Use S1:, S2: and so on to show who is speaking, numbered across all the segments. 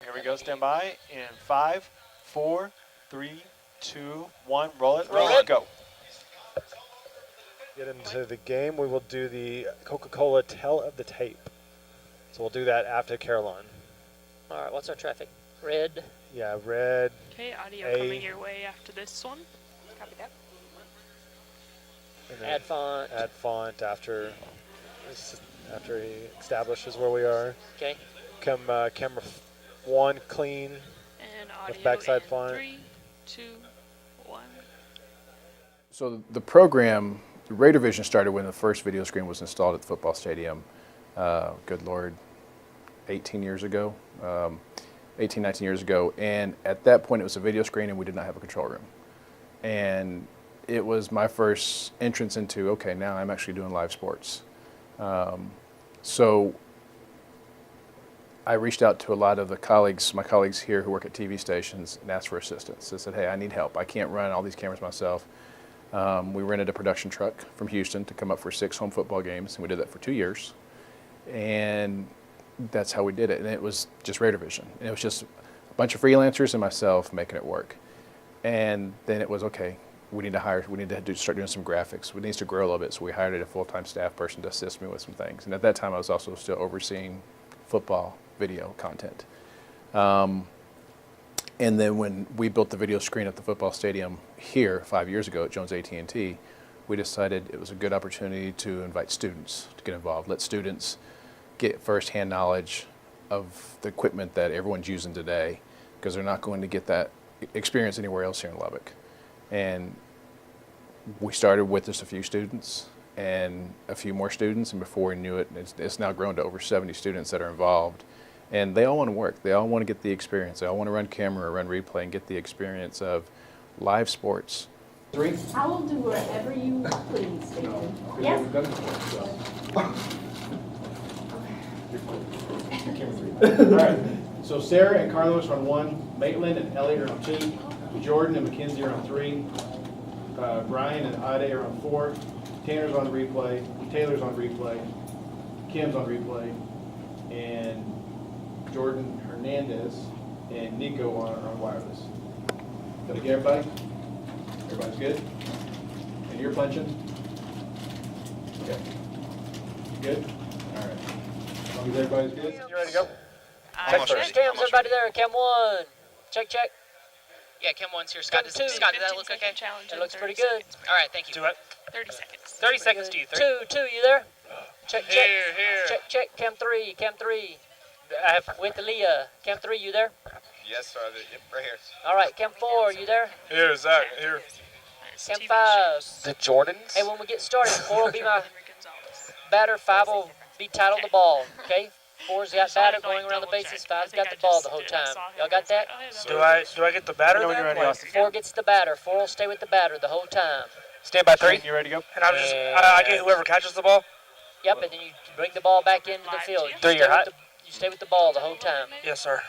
S1: Here we go, stand by. In 5, 4, 3, 2, 1, roll it, go.
S2: Get into the game, we will do the Coca-Cola Tell of the Tape. So we'll do that after Caroline.
S3: All right, what's our traffic? Red.
S2: Yeah, red.
S4: Okay, audio coming your way after this one.
S5: Copy that.
S3: Add font.
S2: Add font after he establishes where we are.
S3: Okay.
S2: Camera 1 clean.
S4: And audio
S2: with backside
S4: in
S2: font.
S4: 3, 2, 1.
S6: So the program, the Raidervision started when the first video screen was installed at the football stadium. Good Lord, 18 years ago, 18, 19 years ago. And at that point, it was a video screen and we did not have a control room. And it was my first entrance into, okay, now I'm actually doing live sports. So I reached out to a lot of my colleagues here who work at TV stations and asked for assistance. I said, hey, I need help. I can't run all these cameras myself. We rented a production truck from Houston to come up for 6 home football games, and we did that for 2 years. And that's how we did it. And it was just Raidervision. And it was just a bunch of freelancers and myself making it work. And then it was, okay, we need to start doing some graphics. We need to grow a little bit, so we hired a full-time staff person to assist me with some things. And at that time, I was also still overseeing football video content. And then when we built the video screen at the football stadium here 5 years ago at Jones AT&T, we decided it was a good opportunity to invite students to get involved, let students get firsthand knowledge of the equipment that everyone's using today, because they're not going to get that experience anywhere else here in Lubbock. And we started with just a few students and a few more students, and before we knew it, it's now grown to over 70 students that are involved. And they all want to work. They all want to get the experience. They all want to run camera, run replay, and get the experience of live sports.
S7: 3. I will do wherever you please, David. Yes?
S1: All right. So Sarah and Carlos are on 1. Maitland and Elliot are on 2. Jordan and Mackenzie are on 3. Brian and Ade are on 4. Tanner's on replay. Taylor's on replay. Kim's on replay. And Jordan Hernandez and Nico are on wireless. Did I get everybody? Everybody's good? And you're punching? Okay. You good? All right. As long as everybody's good. You ready to go?
S3: Check cams, everybody there. Cam 1. Check.
S5: Yeah, Cam 1's here. Scott, does that look okay?
S3: It looks pretty good.
S5: All right, thank you.
S4: Do it. 30 seconds.
S5: 30 seconds to you.
S3: 2, you there? Check.
S5: Here.
S3: Check. Cam 3. I have with Leah. Cam 3, you there?
S8: Yes, sir. Yep, right here.
S3: All right, Cam 4, you there?
S8: Here, Zach. Here.
S3: Cam 5.
S5: The Jordans?
S3: Hey, when we get started, 4 will be my batter, 5 will be tied on the ball, okay? 4's got batter going around the bases, 5's got the ball the whole time. Y'all got that?
S8: Do I get the batter then?
S3: 4 gets the batter. 4 will stay with the batter the whole time.
S5: Stand by 3.
S1: You ready to go?
S8: And I get whoever catches the ball?
S3: Yep, and then you bring the ball back into the field. You stay with the ball the whole time.
S8: Yes, sir.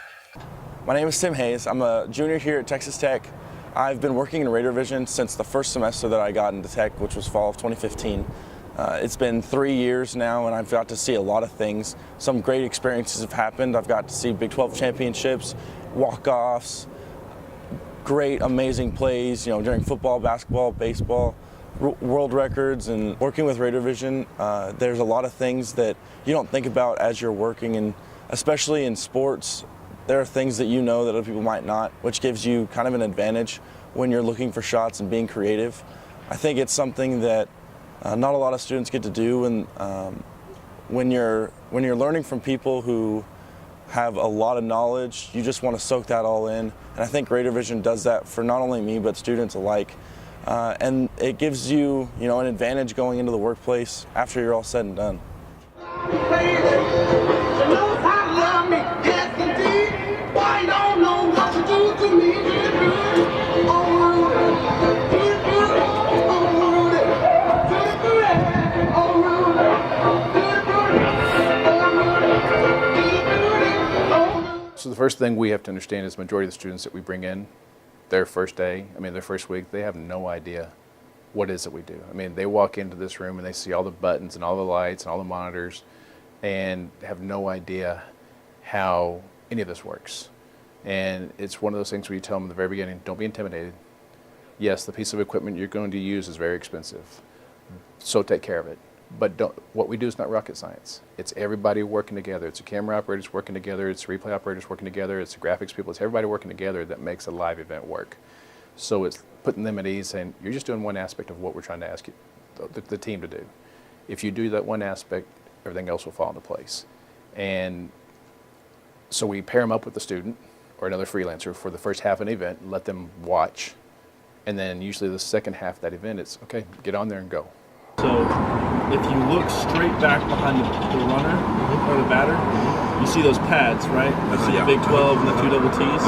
S9: My name is Tim Hayes. I'm a junior here at Texas Tech. I've been working in Raidervision since the first semester that I got into Tech, which was fall of 2015. It's been 3 years now, and I've got to see a lot of things. Some great experiences have happened. I've got to see Big 12 championships, walk-offs, great, amazing plays, during football, basketball, baseball, world records. And working with Raidervision, there's a lot of things that you don't think about as you're working, and especially in sports, there are things that that other people might not, which gives you kind of an advantage when you're looking for shots and being creative. I think it's something that not a lot of students get to do, and when you're learning from people who have a lot of knowledge, you just want to soak that all in. And I think Raidervision does that for not only me but students alike. And it gives you, an advantage going into the workplace after you're all said and done.
S6: So the first thing we have to understand is the majority of the students that we bring in, their first week, they have no idea what it is that we do. They walk into this room and they see all the buttons and all the lights and all the monitors and have no idea how any of this works. And it's one of those things where you tell them at the very beginning, don't be intimidated. Yes, the piece of equipment you're going to use is very expensive, so take care of it. But what we do is not rocket science. It's everybody working together. It's the camera operators working together. It's the replay operators working together. It's the graphics people. It's everybody working together that makes a live event work. So it's putting them at ease, saying, you're just doing one aspect of what we're trying to ask you, the team to do. If you do that one aspect, everything else will fall into place. And so we pair them up with the student or another freelancer for the first half of an event, let them watch. And then usually the second half of that event, it's, okay, get on there and go.
S10: So if you look straight back behind the runner or the batter, you see those pads, right? You see the Big 12 and the two double T's.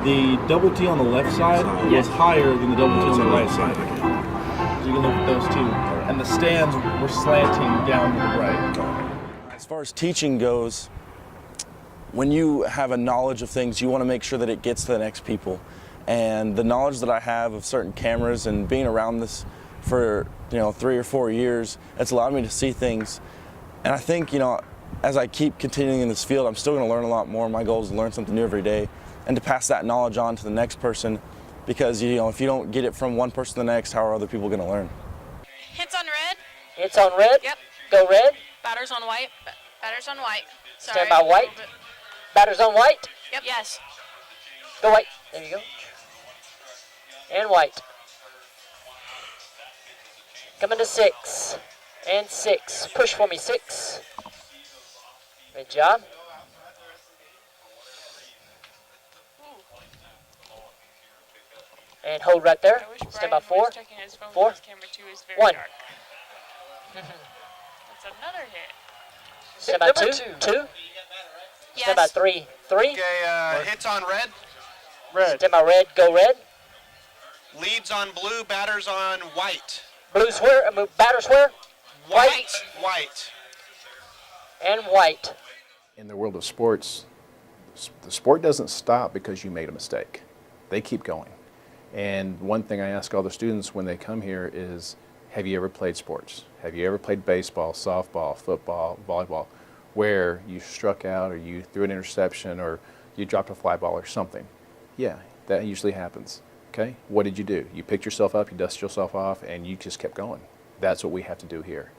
S10: The double T on the left side was higher than the double T on the right side. So you can look at those two. And the stands were slanting down to the right.
S9: As far as teaching goes, when you have a knowledge of things, you want to make sure that it gets to the next people. And the knowledge that I have of certain cameras and being around this for 3 or 4 years, it's allowed me to see things. And I think, as I keep continuing in this field, I'm still going to learn a lot more. My goal is to learn something new every day and to pass that knowledge on to the next person, because if you don't get it from one person to the next, how are other people going to learn?
S11: Hits on red.
S3: Hits on red.
S11: Yep.
S3: Go red.
S11: Batters on white. Batters on white. Sorry.
S3: Stand by white. Batters on white.
S11: Yep. Yes.
S3: Go white. There you go. And white. Coming to 6. And 6. Push for me, 6. Good job. And hold right there. Stand by 4. 4. 1.
S4: That's another hit.
S3: Stand by 2. 2. Stand by 3. 3.
S12: Okay, hits on red.
S3: Red. Stand by red. Go red.
S12: Leads on blue, batters on white.
S3: Blue's where? Batters where?
S12: White. White.
S3: And white.
S6: In the world of sports, the sport doesn't stop because you made a mistake. They keep going. And one thing I ask all the students when they come here is, have you ever played sports? Have you ever played baseball, softball, football, volleyball, where you struck out or you threw an interception or you dropped a fly ball or something? Yeah, that usually happens. Okay, what did you do? You picked yourself up, you dusted yourself off, and you just kept going. That's what we have to do here.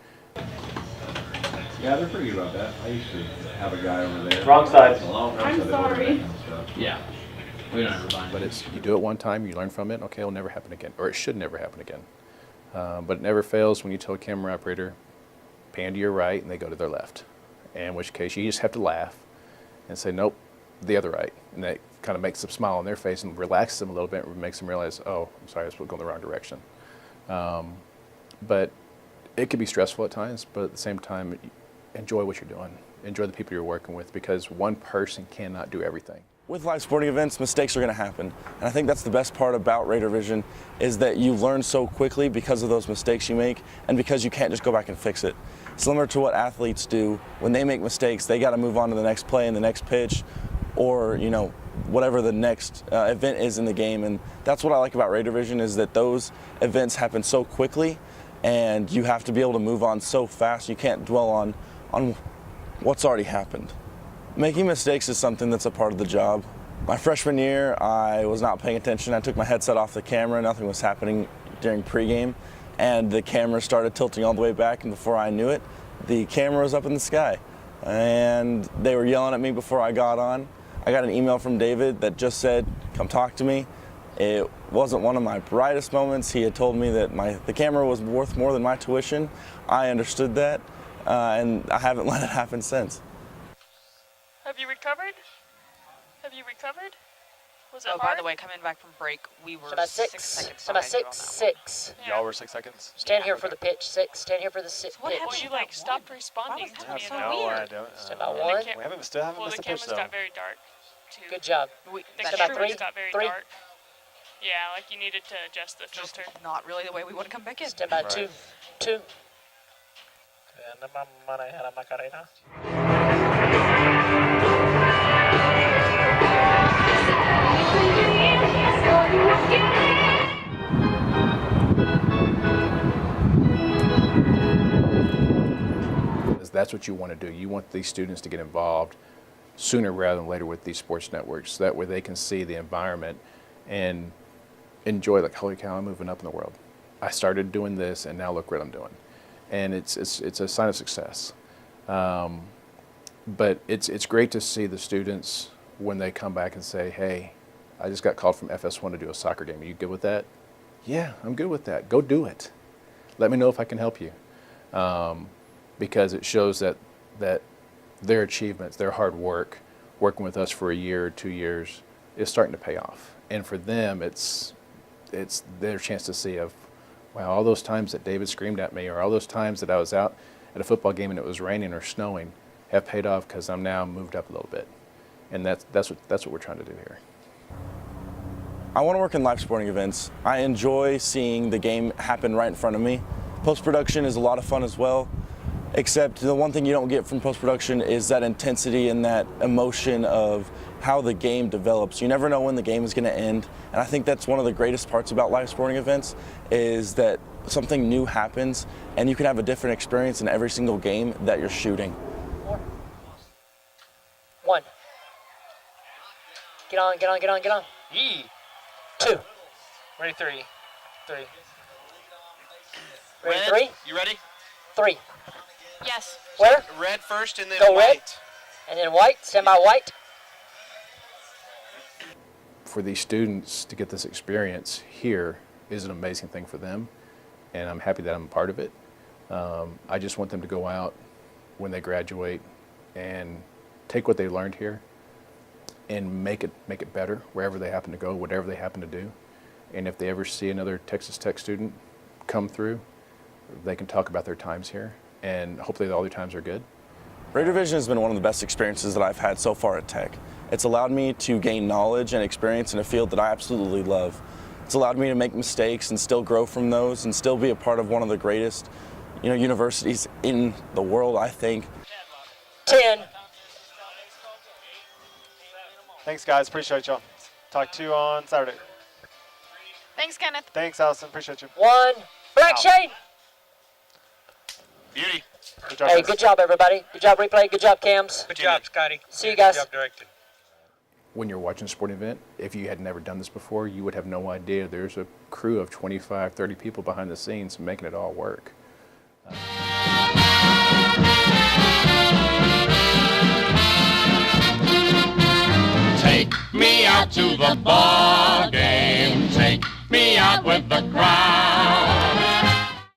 S13: Yeah, they're pretty good about that. I used to have a guy over there.
S7: Wrong side.
S13: I'm
S7: sorry.
S13: Yeah. We don't ever find
S6: But it's, you do it one time, you learn from it, okay, it'll never happen again, or it should never happen again. But it never fails when you tell a camera operator, pan to your right, and they go to their left. In which case, you just have to laugh and say, nope, the other right. And that kind of makes them smile on their face and relaxes them a little bit and makes them realize, oh, I'm sorry, I was going the wrong direction. But it can be stressful at times, but at the same time, enjoy what you're doing. Enjoy the people you're working with, because one person cannot do everything.
S9: With live sporting events, mistakes are going to happen. And I think that's the best part about Raidervision, is that you learn so quickly because of those mistakes you make and because you can't just go back and fix it. Similar to what athletes do. When they make mistakes, they got to move on to the next play and the next pitch, or whatever the next event is in the game. And that's what I like about Raidervision, is that those events happen so quickly and you have to be able to move on so fast. You can't dwell on what's already happened. Making mistakes is something that's a part of the job. My freshman year, I was not paying attention. I took my headset off the camera. Nothing was happening during pregame, and the camera started tilting all the way back, and before I knew it, the camera was up in the sky. And they were yelling at me before I got on. I got an email from David that just said, come talk to me. It wasn't one of my brightest moments. He had told me that the camera was worth more than my tuition. I understood that, and I haven't let it happen since.
S4: Have you recovered? Have you recovered? Was it
S11: Oh,
S4: hard?
S11: by the way, coming back from break, we were
S3: About 6.
S11: 6 seconds
S3: Stand by
S11: behind you
S3: 6.
S11: on that
S3: 6.
S2: Y'all were 6 seconds?
S3: Stand here for the pitch. 6. Stand here for the pitch.
S11: what happened?
S4: Well, you like stopped responding to me.
S11: so
S4: and
S2: No, I
S11: weird.
S2: don't.
S3: Stand by
S4: And the
S3: 1.
S4: cam-
S2: Still haven't
S4: well,
S2: missed
S4: the
S2: a pitch,
S4: cameras
S2: though.
S4: got very dark, too.
S3: Good job.
S11: We,
S4: The
S11: that's
S3: Stand by
S11: true.
S4: cameras
S3: 3.
S4: got very
S3: 3.
S4: dark. Yeah, like you needed to adjust the
S11: Just
S4: filter.
S11: not really the way we want to come back in.
S3: Stand by 2. 2.
S6: That's what you want to do. You want these students to get involved sooner rather than later with these sports networks. That way they can see the environment and enjoy, like, holy cow, I'm moving up in the world. I started doing this, and now look what I'm doing. And it's a sign of success. But it's great to see the students when they come back and say, hey, I just got called from FS1 to do a soccer game. Are you good with that? Yeah, I'm good with that. Go do it. Let me know if I can help you. Because it shows that their achievements, their hard work, working with us for a year or 2 years, is starting to pay off. And for them, it's their chance to see of, wow, all those times that David screamed at me, or all those times that I was out at a football game and it was raining or snowing, have paid off because I'm now moved up a little bit. And that's what we're trying to do here.
S9: I want to work in live sporting events. I enjoy seeing the game happen right in front of me. Post-production is a lot of fun as well, except the one thing you don't get from post-production is that intensity and that emotion of how the game develops. You never know when the game is going to end, and I think that's one of the greatest parts about live sporting events, is that something new happens and you can have a different experience in every single game that you're shooting.
S3: 1. Get on, get on, get on, get on.
S5: Yee.
S3: 2.
S5: Ready, 3. 3.
S3: Ready,
S12: Red,
S3: 3?
S12: you ready?
S3: 3.
S11: Yes.
S3: Where?
S12: Red first and then
S3: Go
S12: white.
S3: red. And then white, stand by white.
S6: For these students to get this experience here is an amazing thing for them, and I'm happy that I'm a part of it. I just want them to go out when they graduate and take what they learned here and make it better wherever they happen to go, whatever they happen to do. And if they ever see another Texas Tech student come through, they can talk about their times here, and hopefully all their times are good.
S9: Raidervision has been one of the best experiences that I've had so far at Tech. It's allowed me to gain knowledge and experience in a field that I absolutely love. It's allowed me to make mistakes and still grow from those and still be a part of one of the greatest, universities in the world, I think.
S3: 10.
S2: Thanks, guys. Appreciate y'all. Talk to you on Saturday.
S11: Thanks, Kenneth.
S2: Thanks, Allison. Appreciate you.
S3: 1. Black shade.
S12: Beauty.
S2: Good job,
S3: Hey,
S2: guys.
S3: good job, everybody. Good job, replay. Good job, cams.
S5: Good job, Scotty.
S3: See you guys.
S5: Good job directing.
S6: When you're watching a sporting event, if you had never done this before, you would have no idea there's a crew of 25, 30 people behind the scenes making it all work.